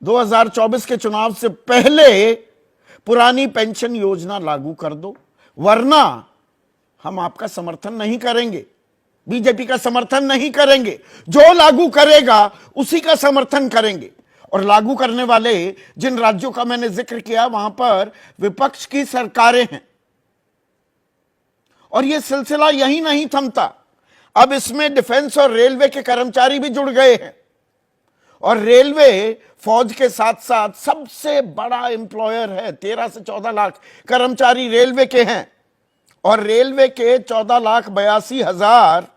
2024 के चुनाव से पहले पुरानी पेंशन योजना लागू कर दो, वरना हम आपका समर्थन नहीं करेंगे, बीजेपी का समर्थन नहीं करेंगे। जो लागू करेगा उसी का समर्थन करेंगे। और लागू करने वाले जिन राज्यों का मैंने जिक्र किया, वहां पर विपक्ष की सरकारें हैं। और यह सिलसिला यही नहीं थमता, अब इसमें डिफेंस और रेलवे के कर्मचारी भी जुड़ गए हैं। और रेलवे फौज के साथ साथ सबसे बड़ा एम्प्लॉयर है। 13 से 14 लाख कर्मचारी रेलवे के हैं। और रेलवे के 14,82,000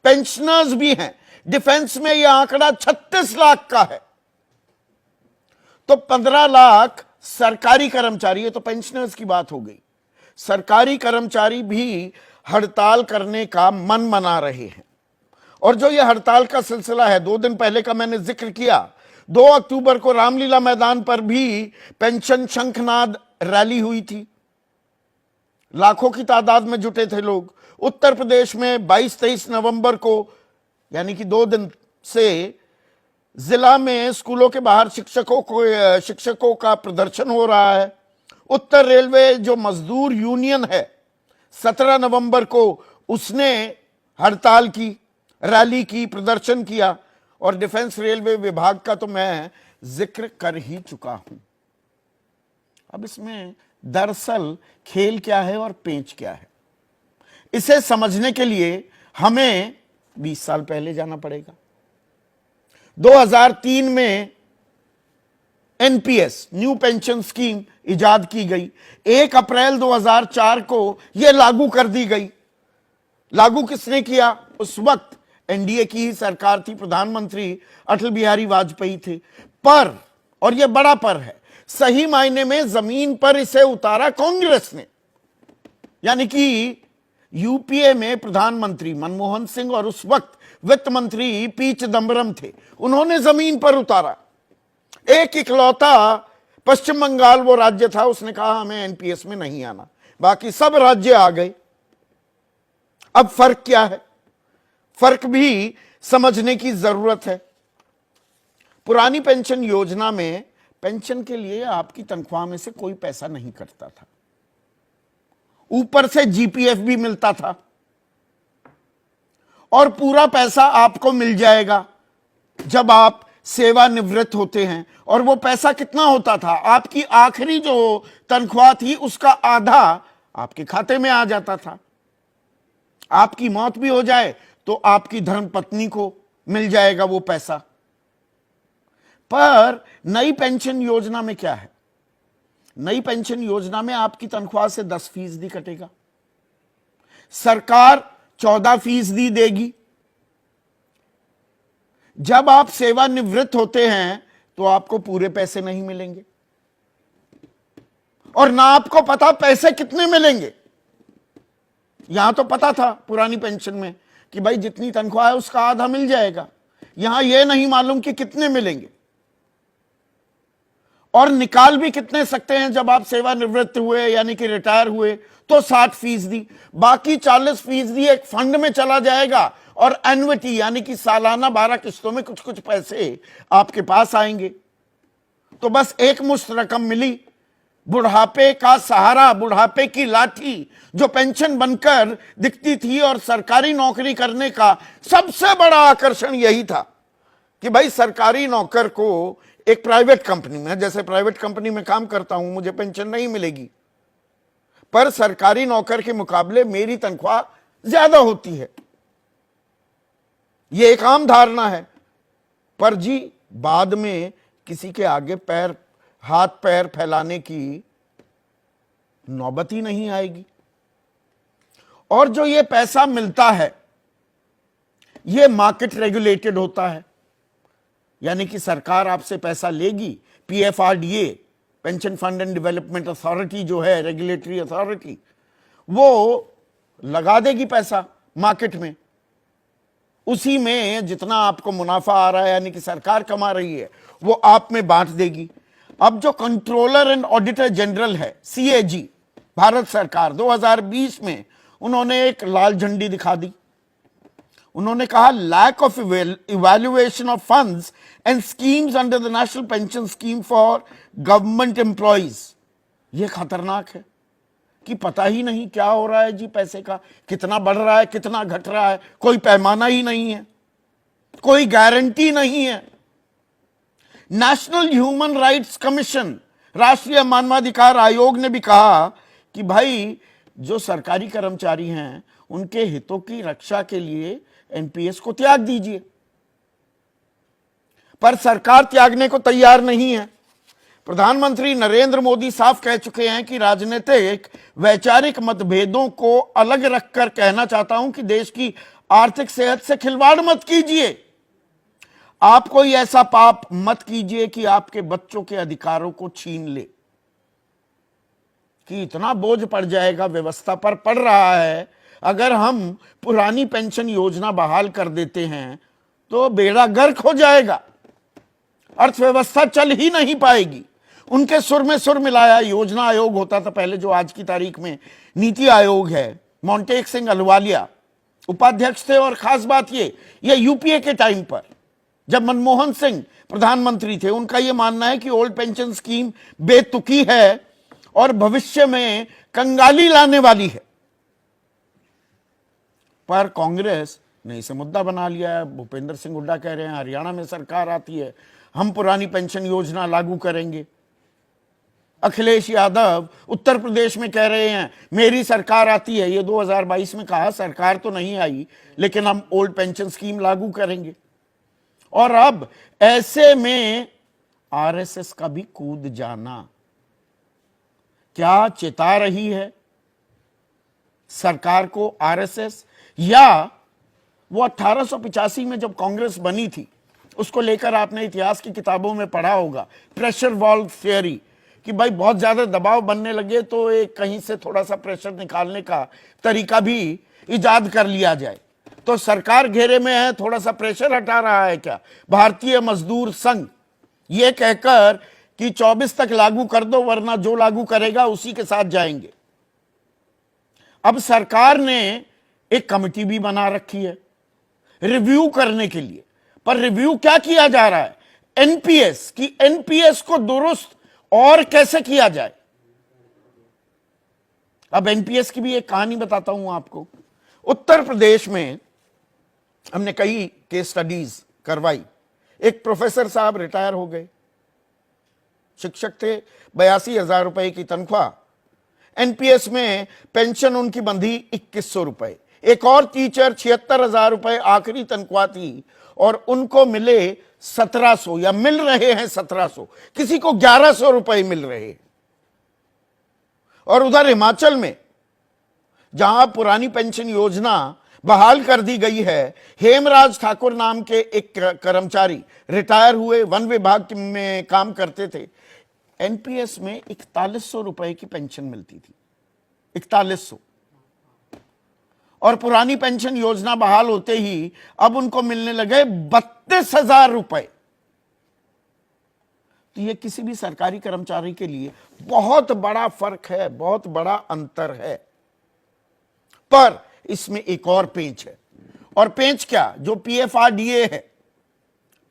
पेंशनर्स भी हैं। डिफेंस में यह आंकड़ा 36 लाख का है। तो 15 लाख सरकारी कर्मचारी, ये तो पेंशनर्स की बात हो गई, सरकारी कर्मचारी भी हड़ताल करने का मन बना रहे हैं। और जो ये हड़ताल का सिलसिला है, 2 दिन पहले का मैंने जिक्र किया, 2 अक्टूबर को रामलीला मैदान पर भी पेंशन शंखनाद रैली हुई थी। लाखों की तादाद में जुटे थे लोग। उत्तर प्रदेश में 22-23 नवंबर को, यानी कि 2 दिन से, जिला में स्कूलों के बाहर शिक्षकों का प्रदर्शन हो रहा है। उत्तर रेलवे जो मजदूर यूनियन है, 17 नवंबर को उसने हड़ताल की, रैली की, प्रदर्शन किया। और डिफेंस रेलवे विभाग का तो मैं जिक्र कर ही चुका हूं। अब इसमें दरअसल खेल क्या है और पेंच क्या है, इसे समझने के लिए हमें 20 साल पहले जाना पड़ेगा। 2003 में एनपीएस, न्यू पेंशन स्कीम, इजाद की गई। 1 अप्रैल 2004 को यह लागू कर दी गई। लागू किसने किया? उस वक्त एनडीए की ही सरकार थी, प्रधानमंत्री अटल बिहारी वाजपेयी थे। पर, और यह बड़ा पर है, सही मायने में जमीन पर इसे उतारा कांग्रेस ने। यानी कि यूपीए में प्रधानमंत्री मनमोहन सिंह और उस वक्त वित्त मंत्री पी चिदंबरम थे, उन्होंने जमीन पर उतारा। एक इकलौता पश्चिम बंगाल वो राज्य था, उसने कहा हमें एनपीएस में नहीं आना, बाकी सब राज्य आ गए। अब फर्क क्या है? फर्क भी समझने की जरूरत है। पुरानी पेंशन योजना में पेंशन के लिए आपकी तनख्वाह में से कोई पैसा नहीं कटता था, ऊपर से जीपीएफ भी मिलता था। और पूरा पैसा आपको मिल जाएगा जब आप सेवानिवृत्त होते हैं। और वो पैसा कितना होता था? आपकी आखिरी जो तनख्वाह थी उसका आधा आपके खाते में आ जाता था। आपकी मौत भी हो जाए तो आपकी धर्मपत्नी को मिल जाएगा वो पैसा। पर नई पेंशन योजना में क्या है? नई पेंशन योजना में आपकी तनख्वाह से 10% कटेगा, सरकार 14% देगी। जब आप सेवानिवृत्त होते हैं तो आपको पूरे पैसे नहीं मिलेंगे, और ना आपको पता पैसे कितने मिलेंगे। यहां तो पता था पुरानी पेंशन में कि भाई जितनी तनख्वाह है उसका आधा मिल जाएगा, यहां यह नहीं मालूम कि कितने मिलेंगे। और निकाल भी कितने सकते हैं जब आप सेवानिवृत्त हुए, यानी कि रिटायर हुए, तो 60%। बाकी 40% एक फंड में चला जाएगा, और एन्युटी यानी कि सालाना 12 किस्तों में कुछ कुछ पैसे आपके पास आएंगे। तो बस एक मुश्त रकम मिली। बुढ़ापे का सहारा, बुढ़ापे की लाठी जो पेंशन बनकर दिखती थी, और सरकारी नौकरी करने का सबसे बड़ा आकर्षण यही था कि भाई सरकारी नौकर को एक प्राइवेट कंपनी में, जैसे प्राइवेट कंपनी में काम करता हूं, मुझे पेंशन नहीं मिलेगी, पर सरकारी नौकर के मुकाबले मेरी तनख्वाह ज्यादा होती है। यह एक आम धारणा है। पर जी बाद में किसी के आगे हाथ पैर फैलाने की नौबत ही नहीं आएगी। और जो ये पैसा मिलता है ये मार्केट रेगुलेटेड होता है, यानी कि सरकार आपसे पैसा लेगी। PFRDA, pension fund and development authority जो है, रेगुलेटरी अथॉरिटी, वो लगा देगी पैसा मार्केट में। उसी में जितना आपको मुनाफा आ रहा है, यानी कि सरकार कमा रही है, वो आप में बांट देगी। अब जो कंट्रोलर एंड ऑडिटर जनरल है, सीएजी, भारत सरकार, 2020 में उन्होंने एक लाल झंडी दिखा दी। उन्होंने कहा lack of evaluation of funds and schemes under the national pension scheme for government employees. यह खतरनाक है कि पता ही नहीं क्या हो रहा है जी, पैसे का कितना बढ़ रहा है, कितना घट रहा है, कोई पैमाना ही नहीं है, कोई गारंटी नहीं है। नेशनल ह्यूमन राइट्स कमीशन, राष्ट्रीय मानवाधिकार आयोग ने भी कहा कि भाई जो सरकारी कर्मचारी हैं उनके हितों की रक्षा के लिए एनपीएस को त्याग दीजिए, पर सरकार त्यागने को तैयार नहीं है। प्रधानमंत्री नरेंद्र मोदी साफ कह चुके हैं कि राजनीतिक वैचारिक मतभेदों को अलग रखकर कहना चाहता हूं कि देश की आर्थिक सेहत से खिलवाड़ मत कीजिए। आप कोई ऐसा पाप मत कीजिए कि आपके बच्चों के अधिकारों को छीन ले, कि इतना बोझ पड़ जाएगा व्यवस्था पर, पड़ रहा है। अगर हम पुरानी पेंशन योजना बहाल कर देते हैं तो बेड़ा गर्क हो जाएगा, अर्थव्यवस्था चल ही नहीं पाएगी। उनके सुर में सुर मिलाया योजना आयोग होता था पहले, जो आज की तारीख में नीति आयोग है। मोंटेक सिंह अहलुवालिया उपाध्यक्ष थे, और खास बात ये यूपीए के टाइम पर जब मनमोहन सिंह प्रधानमंत्री थे, उनका यह मानना है कि ओल्ड पेंशन स्कीम बेतुकी है और भविष्य में कंगाली लाने वाली है। पर कांग्रेस ने इसे मुद्दा बना लिया है। भूपेंद्र सिंह हुड्डा कह रहे हैं हरियाणा में सरकार आती है, हम पुरानी पेंशन योजना लागू करेंगे। अखिलेश यादव उत्तर प्रदेश में कह रहे हैं मेरी सरकार आती है। ये 2022 में कहा, सरकार तो नहीं आई लेकिन हम ओल्ड पेंशन स्कीम लागू करेंगे। और अब ऐसे में आरएसएस का भी कूद जाना क्या चेता रही है सरकार को आरएसएस, या वो 1885 में जब कांग्रेस बनी थी उसको लेकर आपने इतिहास की किताबों में पढ़ा होगा, प्रेशर वॉल्व थियरी, कि भाई बहुत ज्यादा दबाव बनने लगे तो एक कहीं से थोड़ा सा प्रेशर निकालने का तरीका भी इजाद कर लिया जाए। तो सरकार घेरे में है, थोड़ा सा प्रेशर हटा रहा है क्या भारतीय मजदूर संघ, ये कहकर कि 24 तक लागू कर दो वरना जो लागू करेगा उसी के साथ जाएंगे। अब सरकार ने एक कमेटी भी बना रखी है रिव्यू करने के लिए, पर रिव्यू क्या किया जा रहा है, एनपीएस की, एनपीएस को दुरुस्त और कैसे किया जाए। अब एनपीएस की भी एक कहानी बताता हूं आपको। उत्तर प्रदेश में हमने कई केस स्टडीज करवाई। एक प्रोफेसर साहब रिटायर हो गए, शिक्षक थे, 82,000 रुपए की तनख्वाह, एनपीएस में पेंशन उनकी बंधी 2,100 रुपए। एक और टीचर 76,000 रुपए आखिरी तनख्वाह थी और उनको मिले 1,700, या मिल रहे हैं 1,700, किसी को 1,100 रुपए मिल रहे हैं। और उधर हिमाचल में जहां पुरानी पेंशन योजना बहाल कर दी गई है, हेमराज ठाकुर नाम के एक कर्मचारी रिटायर हुए, वन विभाग में काम करते थे, एनपीएस में 4100 रुपए की पेंशन मिलती थी, 4100। और पुरानी पेंशन योजना बहाल होते ही अब उनको मिलने लगे 32,000 रुपए। तो ये किसी भी सरकारी कर्मचारी के लिए बहुत बड़ा फर्क है, बहुत बड़ा अंतर है। पर इसमें एक और पेंच है, और पेंच क्या, जो पीएफआरडीए है,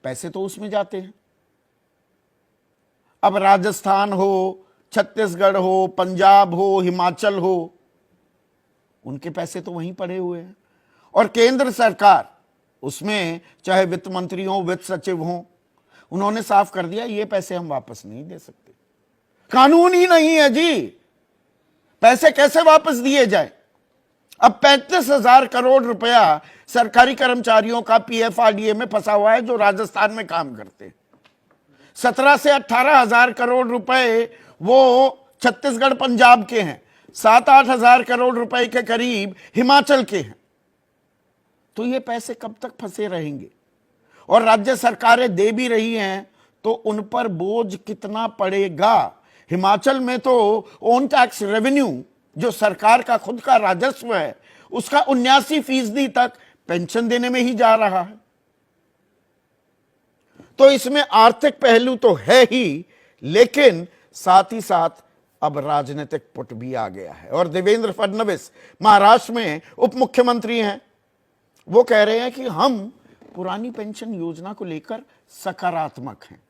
पैसे तो उसमें जाते हैं। अब राजस्थान हो, छत्तीसगढ़ हो, पंजाब हो, हिमाचल हो, उनके पैसे तो वहीं पड़े हुए हैं। और केंद्र सरकार, उसमें चाहे वित्त मंत्री हो, वित्त सचिव हो, उन्होंने साफ कर दिया ये पैसे हम वापस नहीं दे सकते, कानून ही नहीं है जी, पैसे कैसे वापस दिए जाए। अब 35,000 करोड़ रुपया सरकारी कर्मचारियों का पीएफआरडीए में फंसा हुआ है जो राजस्थान में काम करते हैं। 17 से 18,000 करोड़ रुपए वो छत्तीसगढ़ पंजाब के हैं, 7-8 हजार करोड़ रुपए के करीब हिमाचल के हैं। तो ये पैसे कब तक फंसे रहेंगे, और राज्य सरकारें दे भी रही हैं तो उन पर बोझ कितना पड़ेगा। हिमाचल में तो ओन टैक्स रेवेन्यू, जो सरकार का खुद का राजस्व है, उसका 79% तक पेंशन देने में ही जा रहा है। तो इसमें आर्थिक पहलू तो है ही, लेकिन साथ ही साथ अब राजनीतिक पुट भी आ गया है। और देवेंद्र फडणवीस महाराष्ट्र में उप मुख्यमंत्री हैं, वो कह रहे हैं कि हम पुरानी पेंशन योजना को लेकर सकारात्मक हैं।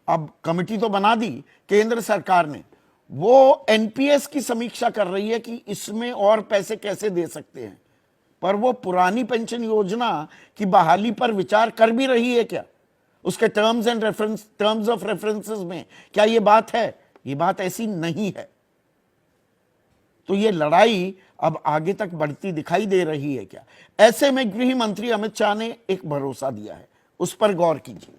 अब कमेटी तो बना दी केंद्र सरकार ने, वो एनपीएस की समीक्षा कर रही है कि इसमें और पैसे कैसे दे सकते हैं, पर वो पुरानी पेंशन योजना की बहाली पर विचार कर भी रही है क्या? उसके टर्म्स ऑफ रेफरेंसेस में क्या ये बात है? ये बात ऐसी नहीं है। तो ये लड़ाई अब आगे तक बढ़ती दिखाई दे रही है क्या? ऐसे में गृह मंत्री अमित शाह ने एक भरोसा दिया है, उस पर गौर कीजिए।